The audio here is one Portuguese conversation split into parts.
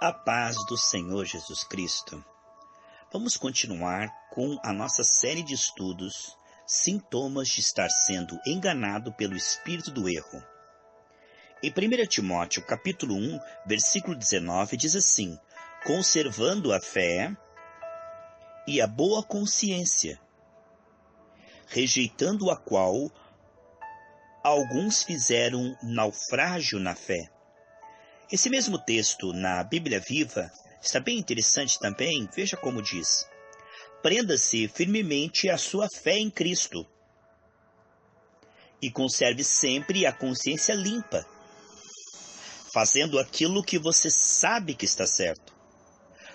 A paz do Senhor Jesus Cristo. Vamos continuar com a nossa série de estudos, Sintomas de estar sendo enganado pelo espírito do erro. Em 1 Timóteo, capítulo 1, versículo 19, diz assim: conservando a fé e a boa consciência, rejeitando a qual alguns fizeram naufrágio na fé. Esse mesmo texto na Bíblia Viva está bem interessante também. Veja como diz: prenda-se firmemente a sua fé em Cristo e conserve sempre a consciência limpa, fazendo aquilo que você sabe que está certo.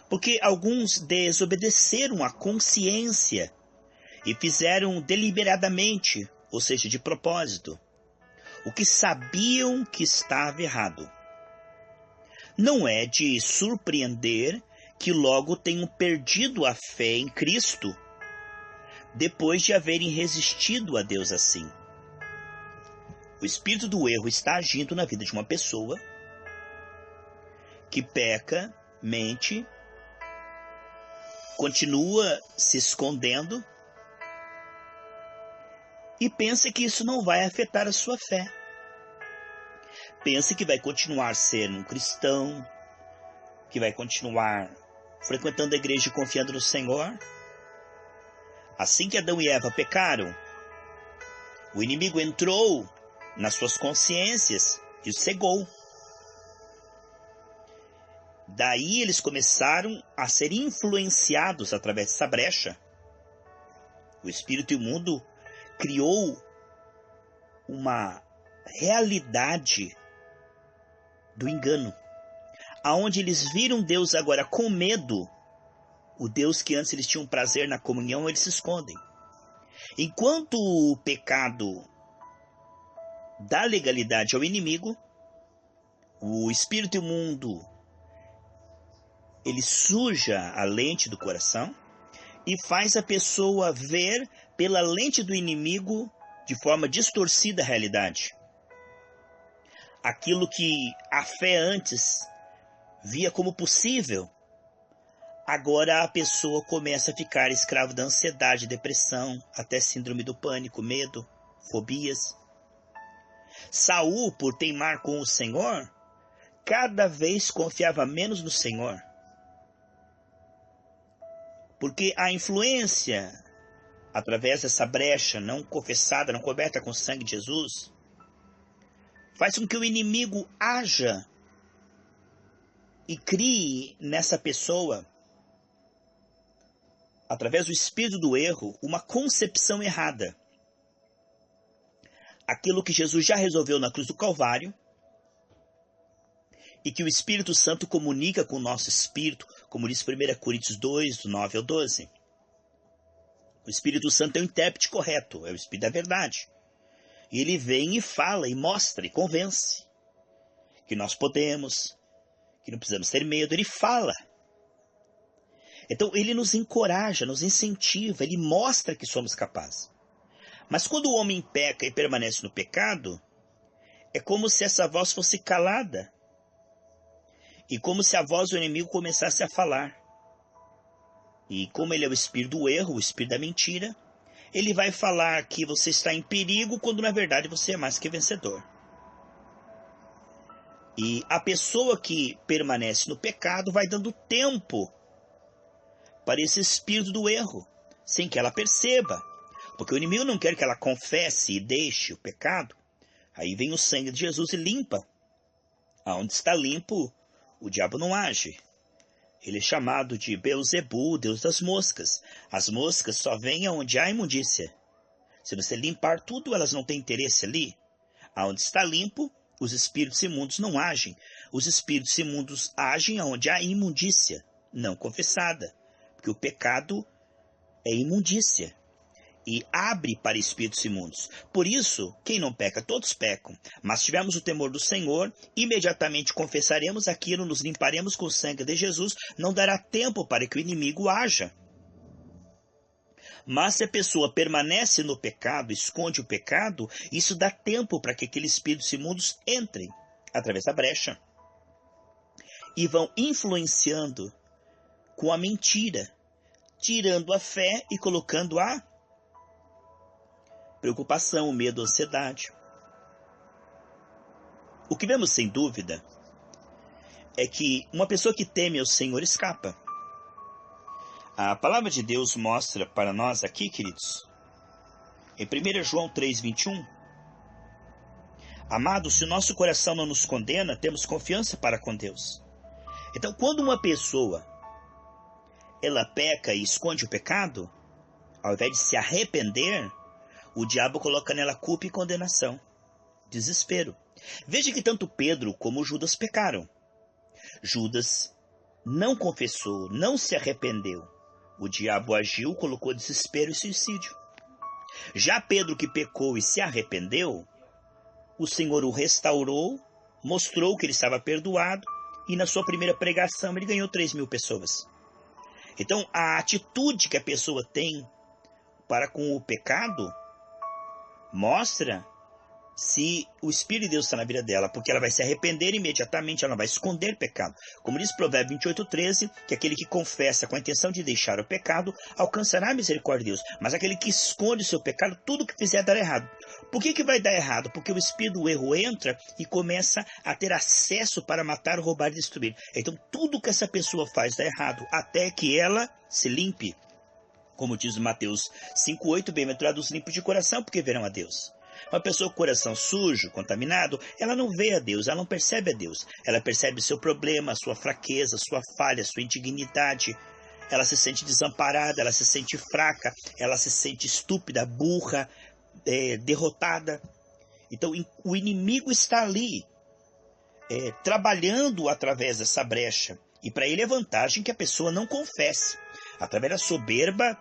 Porque alguns desobedeceram à consciência e fizeram deliberadamente, ou seja, de propósito, o que sabiam que estava errado. Não é de surpreender que logo tenham perdido a fé em Cristo, depois de haverem resistido a Deus assim. O espírito do erro está agindo na vida de uma pessoa que peca, mente, continua se escondendo e pensa que isso não vai afetar a sua fé. Pensa que vai continuar sendo um cristão, que vai continuar frequentando a igreja e confiando no Senhor. Assim que Adão e Eva pecaram, o inimigo entrou nas suas consciências e os cegou. Daí eles começaram a ser influenciados através dessa brecha. O espírito imundo criou uma realidade do engano, aonde eles viram Deus agora com medo. O Deus que antes eles tinham prazer na comunhão, eles se escondem. Enquanto o pecado dá legalidade ao inimigo, o espírito imundo, ele suja a lente do coração e faz a pessoa ver pela lente do inimigo de forma distorcida a realidade. Aquilo que a fé antes via como possível, agora a pessoa começa a ficar escravo da ansiedade, depressão, até síndrome do pânico, medo, fobias. Saul, por teimar com o Senhor, cada vez confiava menos no Senhor. Porque a influência, através dessa brecha não confessada, não coberta com o sangue de Jesus, faz com que o inimigo haja e crie nessa pessoa, através do espírito do erro, uma concepção errada. Aquilo que Jesus já resolveu na cruz do Calvário e que o Espírito Santo comunica com o nosso espírito, como diz 1 Coríntios 2, do 9 ao 12. O Espírito Santo é o intérprete correto, é o Espírito da verdade. E ele vem e fala, e mostra, e convence que nós podemos, que não precisamos ter medo. Ele fala. Então ele nos encoraja, nos incentiva, ele mostra que somos capazes. Mas quando o homem peca e permanece no pecado, é como se essa voz fosse calada. E como se a voz do inimigo começasse a falar. E como ele é o espírito do erro, o espírito da mentira, ele vai falar que você está em perigo, quando na verdade você é mais que vencedor. E a pessoa que permanece no pecado vai dando tempo para esse espírito do erro, sem que ela perceba. Porque o inimigo não quer que ela confesse e deixe o pecado. Aí vem o sangue de Jesus e limpa. Aonde está limpo, o diabo não age. Ele é chamado de Beelzebu, Deus das moscas. As moscas só vêm aonde há imundícia. Se você limpar tudo, elas não têm interesse ali. Aonde está limpo, os espíritos imundos não agem. Os espíritos imundos agem aonde há imundícia, não confessada. Porque o pecado é imundícia e abre para espíritos imundos. Por isso, quem não peca, todos pecam. Mas se tivermos o temor do Senhor, imediatamente confessaremos aquilo, nos limparemos com o sangue de Jesus, não dará tempo para que o inimigo haja. Mas se a pessoa permanece no pecado, esconde o pecado, isso dá tempo para que aqueles espíritos imundos entrem através da brecha. e vão influenciando com a mentira, tirando a fé e colocando a preocupação, o medo, a ansiedade. O que vemos sem dúvida é que uma pessoa que teme ao Senhor escapa. A palavra de Deus mostra para nós aqui, queridos, em 1 João 3,21, amados, se o nosso coração não nos condena, temos confiança para com Deus. Então, quando uma pessoa ela peca e esconde o pecado, ao invés de se arrepender, o diabo coloca nela culpa e condenação, desespero. Veja que tanto Pedro como Judas pecaram. Judas não confessou, não se arrependeu. O diabo agiu, colocou desespero e suicídio. Já Pedro, que pecou e se arrependeu, o Senhor o restaurou, mostrou que ele estava perdoado, e na sua primeira pregação ele ganhou 3.000 pessoas. Então, a atitude que a pessoa tem para com o pecado mostra se o Espírito de Deus está na vida dela, porque ela vai se arrepender imediatamente, ela não vai esconder pecado. Como diz Provérbios 28:13, que aquele que confessa com a intenção de deixar o pecado, alcançará a misericórdia de Deus. Mas aquele que esconde o seu pecado, tudo que fizer dará errado. Por que vai dar errado? Porque o espírito do erro entra e começa a ter acesso para matar, roubar e destruir. Então tudo que essa pessoa faz dá errado, até que ela se limpe. Como diz Mateus 5:8, bem-aventurados limpos de coração, porque verão a Deus. Uma pessoa com o coração sujo, contaminado, ela não vê a Deus, ela não percebe a Deus. Ela percebe seu problema, sua fraqueza, sua falha, sua indignidade. Ela se sente desamparada, ela se sente fraca, ela se sente estúpida, burra, derrotada. Então o inimigo está ali, trabalhando através dessa brecha. E para ele é vantagem que a pessoa não confesse. Através da soberba,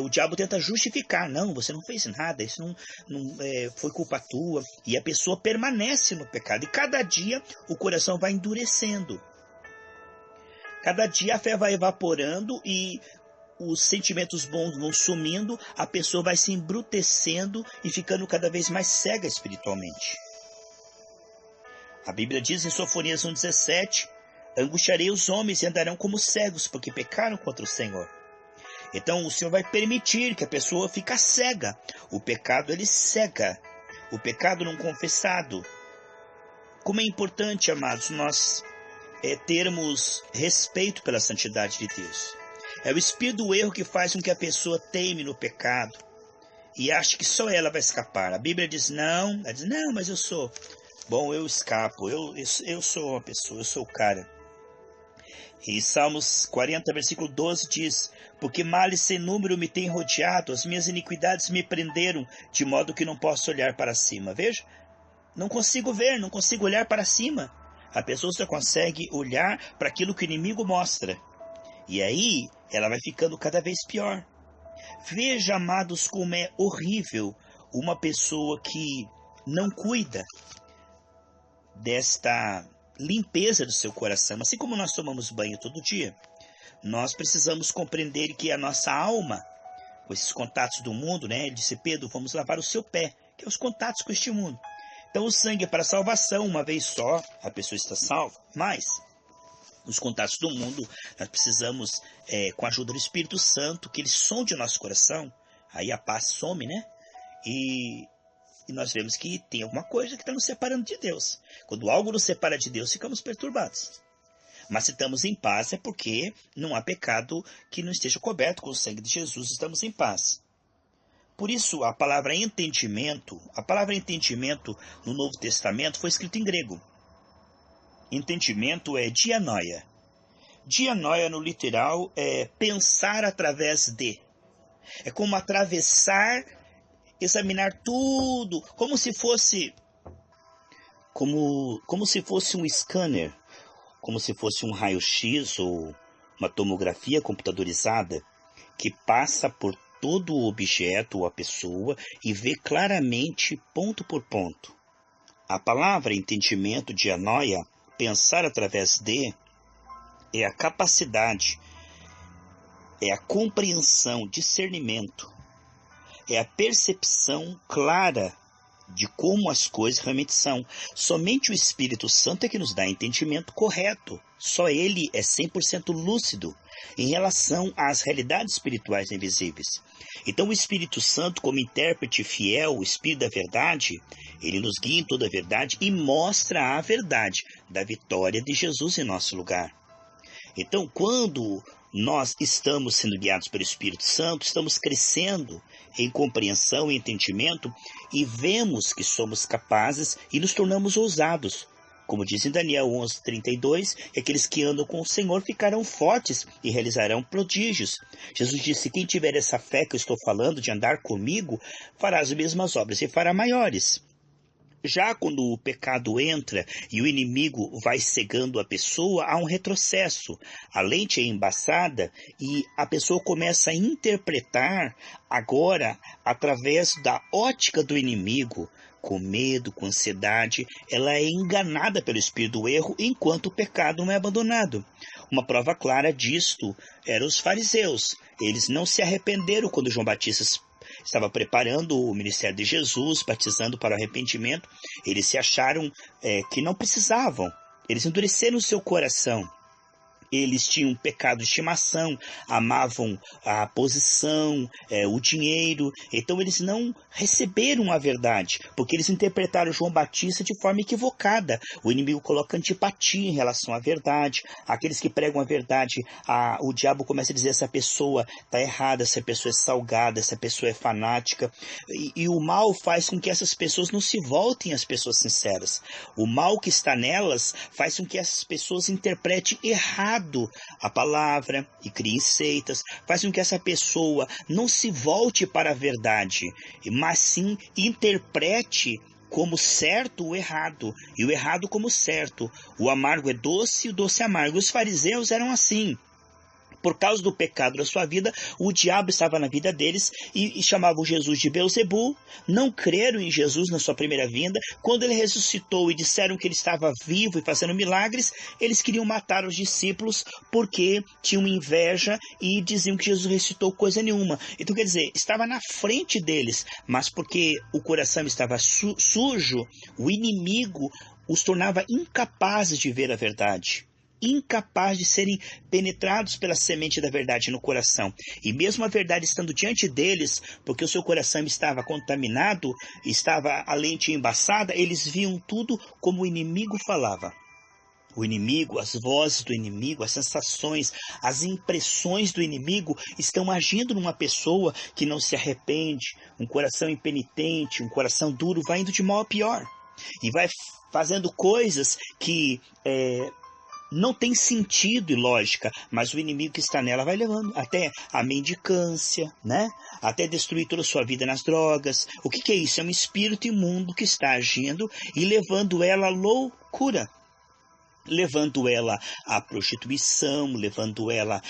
o diabo tenta justificar. Não, você não fez nada, isso não foi culpa tua. E a pessoa permanece no pecado. E cada dia o coração vai endurecendo. Cada dia a fé vai evaporando e os sentimentos bons vão sumindo. A pessoa vai se embrutecendo e ficando cada vez mais cega espiritualmente. A Bíblia diz em Sofonias 1:17... angustiarei os homens e andarão como cegos, porque pecaram contra o Senhor. Então o Senhor vai permitir que a pessoa fique cega. O pecado, ele cega. O pecado não confessado. Como é importante, amados, nós termos respeito pela santidade de Deus. É o espírito do erro que faz com que a pessoa teime no pecado e ache que só ela vai escapar. A Bíblia diz não, ela diz, não, mas eu sou bom, eu escapo, eu sou uma pessoa, eu sou o cara. E Salmos 40, versículo 12 diz, porque males sem número me têm rodeado, as minhas iniquidades me prenderam, de modo que não posso olhar para cima. Veja, não consigo ver, não consigo olhar para cima. A pessoa só consegue olhar para aquilo que o inimigo mostra. E aí, ela vai ficando cada vez pior. Veja, amados, como é horrível uma pessoa que não cuida desta limpeza do seu coração. Assim como nós tomamos banho todo dia, nós precisamos compreender que a nossa alma, com esses contatos do mundo, né? Ele disse, Pedro, vamos lavar o seu pé, que é os contatos com este mundo. Então o sangue é para salvação, uma vez só a pessoa está salva, mas os contatos do mundo, nós precisamos, com a ajuda do Espírito Santo, que ele sonde o nosso coração, aí a paz some, né? E nós vemos que tem alguma coisa que está nos separando de Deus. Quando algo nos separa de Deus, ficamos perturbados. Mas se estamos em paz, é porque não há pecado que não esteja coberto com o sangue de Jesus, estamos em paz. Por isso, a palavra entendimento no Novo Testamento foi escrita em grego. Entendimento é dianoia. Dianoia no literal é pensar através de. É como atravessar, examinar tudo, como se fosse um scanner, como se fosse um raio-x ou uma tomografia computadorizada que passa por todo o objeto ou a pessoa e vê claramente ponto por ponto. A palavra entendimento, dianoia, pensar através de, é a capacidade, é a compreensão, discernimento, é a percepção clara de como as coisas realmente são. Somente o Espírito Santo é que nos dá entendimento correto. Só ele é 100% lúcido em relação às realidades espirituais invisíveis. Então o Espírito Santo, como intérprete fiel, o Espírito da verdade, ele nos guia em toda a verdade e mostra a verdade da vitória de Jesus em nosso lugar. Então, quando nós estamos sendo guiados pelo Espírito Santo, estamos crescendo em compreensão e entendimento e vemos que somos capazes e nos tornamos ousados. Como diz em Daniel 11:32, aqueles que andam com o Senhor ficarão fortes e realizarão prodígios. Jesus disse, quem tiver essa fé que eu estou falando de andar comigo, fará as mesmas obras e fará maiores. Já quando o pecado entra e o inimigo vai cegando a pessoa, há um retrocesso. A lente é embaçada e a pessoa começa a interpretar agora através da ótica do inimigo, com medo, com ansiedade. Ela é enganada pelo espírito do erro enquanto o pecado não é abandonado. Uma prova clara disto eram os fariseus. Eles não se arrependeram quando João Batista estava preparando o ministério de Jesus, batizando para o arrependimento. Eles se acharam que não precisavam. Eles endureceram o seu coração. Eles tinham um pecado de estimação, amavam a posição, o dinheiro. Então eles não receberam a verdade, porque eles interpretaram João Batista de forma equivocada. O inimigo coloca antipatia em relação à verdade. Aqueles que pregam a verdade, o diabo começa a dizer essa pessoa está errada, essa pessoa é salgada, essa pessoa é fanática. E o mal faz com que essas pessoas não se voltem às pessoas sinceras. O mal que está nelas faz com que essas pessoas interpretem errado a palavra e criem seitas, faz com que essa pessoa não se volte para a verdade, mas sim interprete como certo o errado, e o errado como certo. O amargo é doce e o doce é amargo. Os fariseus eram assim. Por causa do pecado da sua vida, o diabo estava na vida deles e chamavam Jesus de Beelzebul. Não creram em Jesus na sua primeira vinda. Quando ele ressuscitou e disseram que ele estava vivo e fazendo milagres, eles queriam matar os discípulos porque tinham inveja e diziam que Jesus ressuscitou coisa nenhuma. Então, quer dizer, estava na frente deles, mas porque o coração estava sujo, o inimigo os tornava incapazes de ver a verdade, incapazes de serem penetrados pela semente da verdade no coração. E mesmo a verdade estando diante deles, porque o seu coração estava contaminado, estava a lente embaçada, eles viam tudo como o inimigo falava. O inimigo, as vozes do inimigo, as sensações, as impressões do inimigo estão agindo numa pessoa que não se arrepende, um coração impenitente, um coração duro, vai indo de mal a pior. E vai fazendo coisas que não tem sentido e lógica, mas o inimigo que está nela vai levando até a mendicância, né? Até destruir toda a sua vida nas drogas. O que é isso? É um espírito imundo que está agindo e levando ela à loucura, levando ela à prostituição, levando ela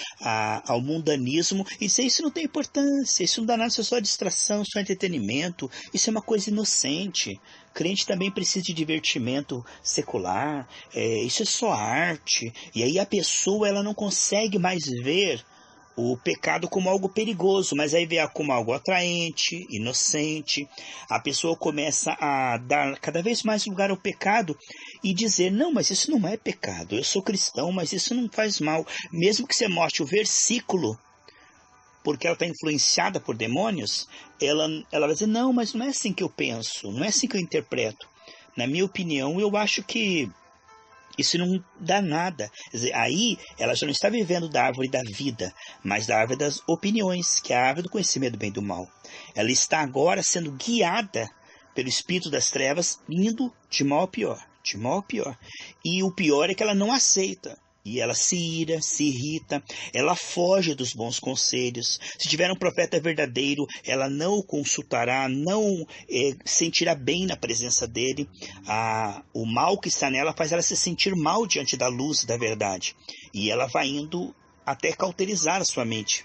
ao mundanismo. E isso não tem importância, isso não dá nada, isso é só distração, só entretenimento, isso é uma coisa inocente. Crente também precisa de divertimento secular, isso é só arte. E aí a pessoa ela não consegue mais ver o pecado como algo perigoso, mas aí vê como algo atraente, inocente. A pessoa começa a dar cada vez mais lugar ao pecado e dizer, não, mas isso não é pecado, eu sou cristão, mas isso não faz mal. Mesmo que você mostre o versículo, porque ela está influenciada por demônios, ela vai dizer, não, mas não é assim que eu penso, não é assim que eu interpreto. Na minha opinião, eu acho que isso não dá nada. Quer dizer, aí ela já não está vivendo da árvore da vida, mas da árvore das opiniões, que é a árvore do conhecimento do bem e do mal. Ela está agora sendo guiada pelo espírito das trevas, indo de mal a pior, de mal a pior. E o pior é que ela não aceita. E ela se ira, se irrita, ela foge dos bons conselhos. Se tiver um profeta verdadeiro, ela não o consultará, não sentirá bem na presença dele. O mal que está nela faz ela se sentir mal diante da luz da verdade. E ela vai indo até cauterizar a sua mente.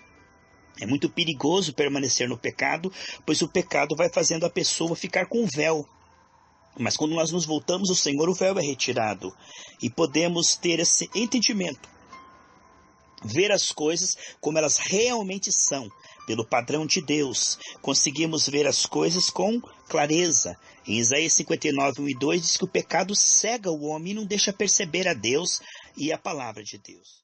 É muito perigoso permanecer no pecado, pois o pecado vai fazendo a pessoa ficar com véu. Mas quando nós nos voltamos ao Senhor, o véu é retirado. E podemos ter esse entendimento. Ver as coisas como elas realmente são, pelo padrão de Deus. Conseguimos ver as coisas com clareza. Em Isaías 59, 1 e 2 diz que o pecado cega o homem e não deixa perceber a Deus e a palavra de Deus.